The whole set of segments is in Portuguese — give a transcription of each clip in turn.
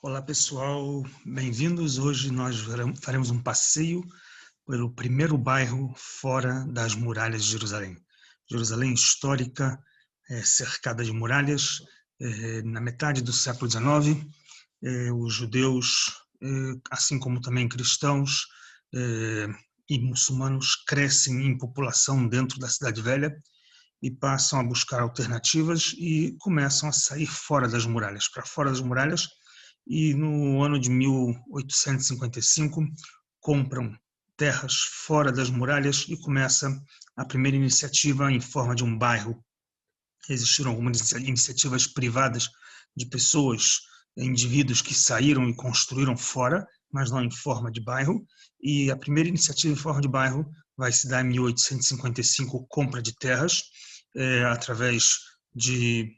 Olá pessoal, bem-vindos. Hoje nós faremos um passeio pelo primeiro bairro fora das muralhas de Jerusalém. Jerusalém histórica, cercada de muralhas. Na metade do século XIX, os judeus, assim como também cristãos e muçulmanos, crescem em população dentro da Cidade Velha e passam a buscar alternativas e começam a sair fora das muralhas, para fora das muralhas. E no ano de 1855 compram terras fora das muralhas e começa a primeira iniciativa em forma de um bairro. Existiram algumas iniciativas privadas de pessoas, indivíduos que saíram e construíram fora, mas não em forma de bairro. E a primeira iniciativa em forma de bairro vai se dar em 1855, compra de terras, através de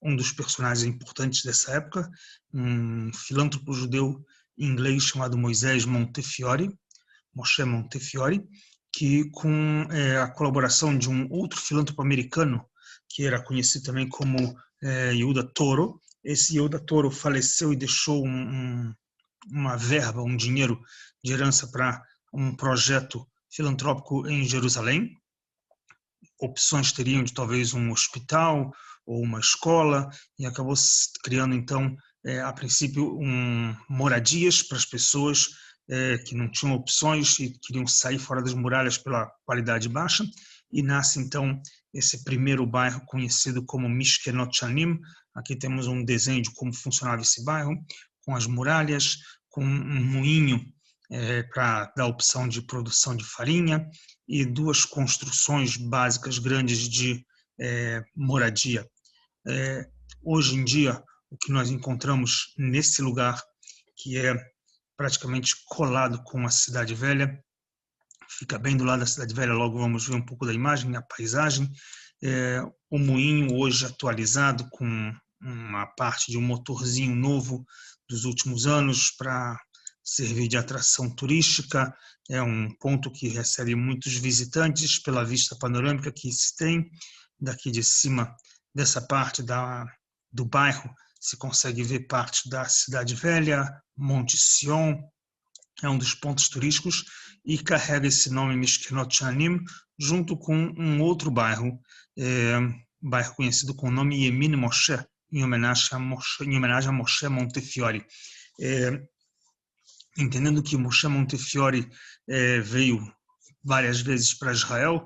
um dos personagens importantes dessa época, um filântropo judeu inglês chamado Moisés Montefiore, Moshe Montefiore, que com a colaboração de um outro filântropo americano, que era conhecido também como Yehuda Toro. Esse Yehuda Toro faleceu e deixou uma verba, um dinheiro de herança para um projeto filantrópico em Jerusalém. Opções teriam de talvez um hospital ou uma escola, e acabou criando então, a princípio, moradias para as pessoas que não tinham opções e queriam sair fora das muralhas pela qualidade baixa, e nasce então esse primeiro bairro conhecido como Mishkenot Shanim. Aqui temos um desenho de como funcionava esse bairro, com as muralhas, com um moinho para dar opção de produção de farinha, e duas construções básicas grandes de moradia. Hoje em dia, o que nós encontramos nesse lugar, que é praticamente colado com a Cidade Velha, fica bem do lado da Cidade Velha, logo vamos ver um pouco da imagem, a paisagem. O moinho hoje atualizado com uma parte de um motorzinho novo dos últimos anos para servir de atração turística. É um ponto que recebe muitos visitantes pela vista panorâmica que se tem. Daqui de cima, dessa parte do bairro, se consegue ver parte da Cidade Velha, Monte Sion, é um dos pontos turísticos e carrega esse nome Mishkenot Shanim, junto com um outro bairro, bairro conhecido com o nome Yemin Moshe, em homenagem a Moshe Montefiore. Entendendo que Moshe Montefiore veio várias vezes para Israel,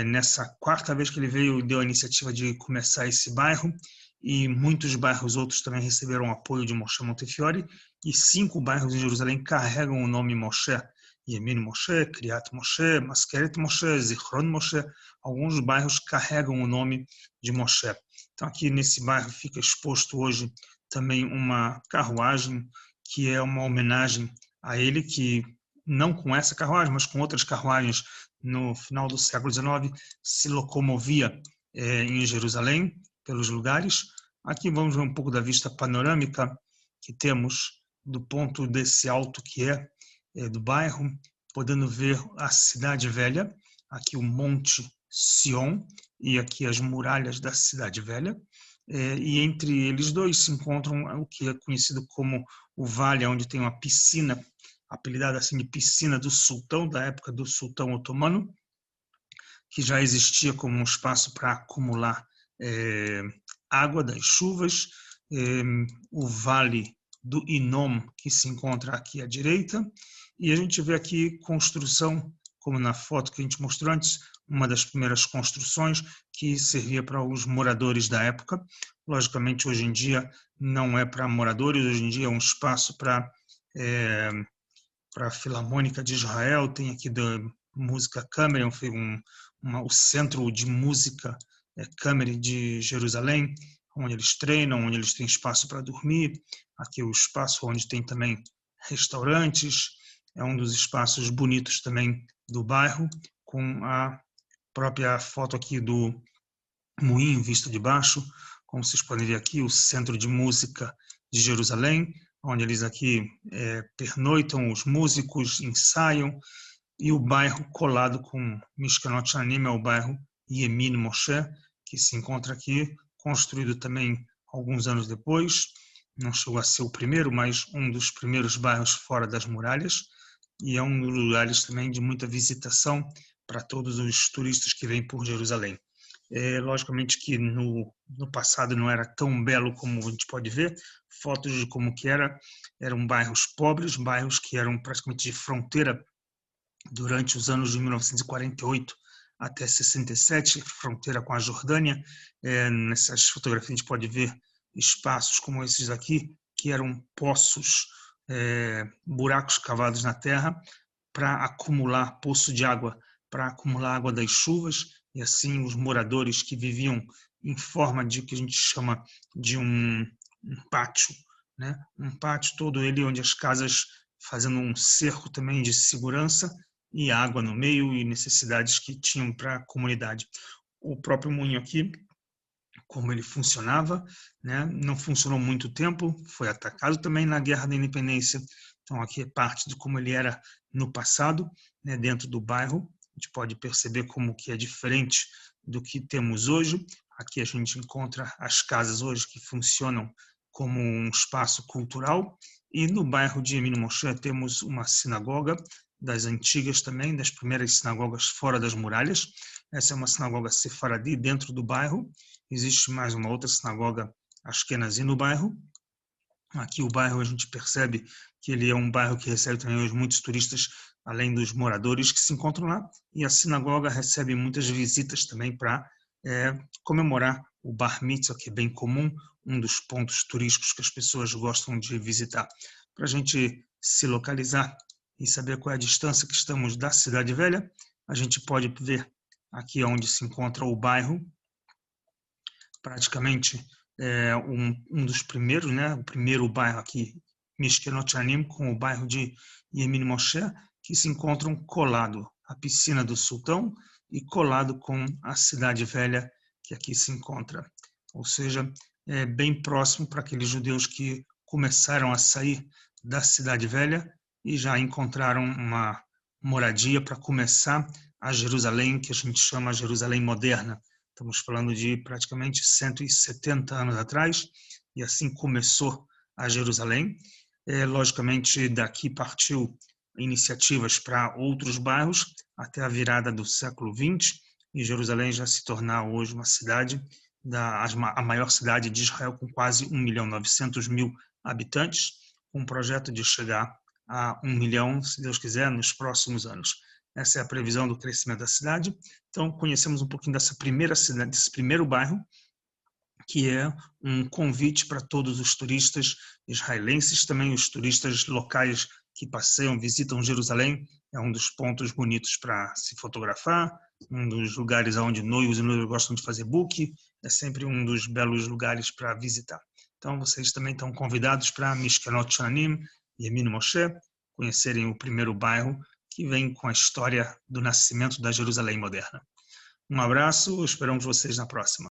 nessa quarta vez que ele veio, deu a iniciativa de começar esse bairro, e muitos bairros outros também receberam apoio de Moshe Montefiore, e 5 bairros em Jerusalém carregam o nome Moshe: Yemin Moshe, Kriat Moshe, Maskeret Moshe, Zichron Moshe. Alguns bairros carregam o nome de Moshe. Então aqui nesse bairro fica exposto hoje também uma carruagem, que é uma homenagem a ele, que não com essa carruagem, mas com outras carruagens no final do século XIX, se locomovia em Jerusalém, pelos lugares. Aqui vamos ver um pouco da vista panorâmica que temos do ponto desse alto que do bairro, podendo ver a Cidade Velha, aqui o Monte Sion e aqui as muralhas da Cidade Velha. E entre eles dois se encontram o que é conhecido como o vale, onde tem uma piscina, apelidada assim de piscina do sultão, da época do sultão otomano, que já existia como um espaço para acumular água das chuvas. O vale do Inom, que se encontra aqui à direita, e a gente vê aqui construção, como na foto que a gente mostrou antes, uma das primeiras construções que servia para os moradores da época. Logicamente, hoje em dia não é para moradores, hoje em dia é um espaço para a Filarmônica de Israel, tem aqui da Música Câmara, o centro de música Câmara de Jerusalém, onde eles treinam, onde eles têm espaço para dormir. Aqui o espaço onde tem também restaurantes, é um dos espaços bonitos também do bairro, com a própria foto aqui do moinho visto de baixo, como vocês podem ver aqui, o centro de música de Jerusalém, onde eles aqui pernoitam, os músicos ensaiam, e o bairro colado com Mishkenot Shanim é o bairro Yemin Moshe, que se encontra aqui, construído também alguns anos depois. não chegou a ser o primeiro, mas um dos primeiros bairros fora das muralhas, e é um dos lugares também de muita visitação para todos os turistas que vêm por Jerusalém. Logicamente que no passado não era tão belo como a gente pode ver, fotos de como que eram bairros pobres, bairros que eram praticamente de fronteira durante os anos de 1948 até 67, fronteira com a Jordânia. Nessas fotografias a gente pode ver espaços como esses aqui, que eram poços, buracos cavados na terra para acumular poço de água, para acumular água das chuvas, e assim os moradores que viviam em forma de que a gente chama de um pátio, né? Um pátio todo ele onde as casas fazendo um cerco também de segurança e água no meio e necessidades que tinham para a comunidade. O próprio moinho aqui, como ele funcionava, né? Não funcionou muito tempo, foi atacado também na Guerra da Independência. Então aqui é parte de como ele era no passado, né? Dentro do bairro. A gente pode perceber como que é diferente do que temos hoje. Aqui a gente encontra as casas hoje que funcionam como um espaço cultural. E no bairro de Emino Moshe temos uma sinagoga das antigas também, das primeiras sinagogas fora das muralhas. Essa é uma sinagoga sefaradi dentro do bairro. Existe mais uma outra sinagoga ashkenazi no bairro. Aqui o bairro a gente percebe que ele é um bairro que recebe também hoje muitos turistas, além dos moradores que se encontram lá. E a sinagoga recebe muitas visitas também para comemorar o Bar Mitzvah, que é bem comum, um dos pontos turísticos que as pessoas gostam de visitar. Para a gente se localizar e saber qual é a distância que estamos da Cidade Velha, a gente pode ver aqui onde se encontra o bairro, praticamente um dos primeiros, né? O primeiro bairro aqui, Mishkenot Anim, com o bairro de Yemin Moshe, que se encontram colado à piscina do Sultão e colado com a Cidade Velha, que aqui se encontra. Ou seja, é bem próximo para aqueles judeus que começaram a sair da Cidade Velha e já encontraram uma moradia para começar a Jerusalém, que a gente chama Jerusalém moderna. Estamos falando de praticamente 170 anos atrás, e assim começou a Jerusalém. Logicamente, daqui partiu iniciativas para outros bairros, até a virada do século XX, e Jerusalém já se tornar hoje uma cidade, a maior cidade de Israel, com quase 1.900.000 habitantes, com um projeto de chegar a 1 milhão, se Deus quiser, nos próximos anos. Essa é a previsão do crescimento da cidade. Então, conhecemos um pouquinho dessa primeira cidade, desse primeiro bairro, que é um convite para todos os turistas israelenses, também os turistas locais que passeiam, visitam Jerusalém. É um dos pontos bonitos para se fotografar, um dos lugares onde noivos e noivas gostam de fazer book, é sempre um dos belos lugares para visitar. Então, vocês também estão convidados para Mishkenot Shanim e Yemin Moshe, conhecerem o primeiro bairro que vem com a história do nascimento da Jerusalém moderna. Um abraço, esperamos vocês na próxima.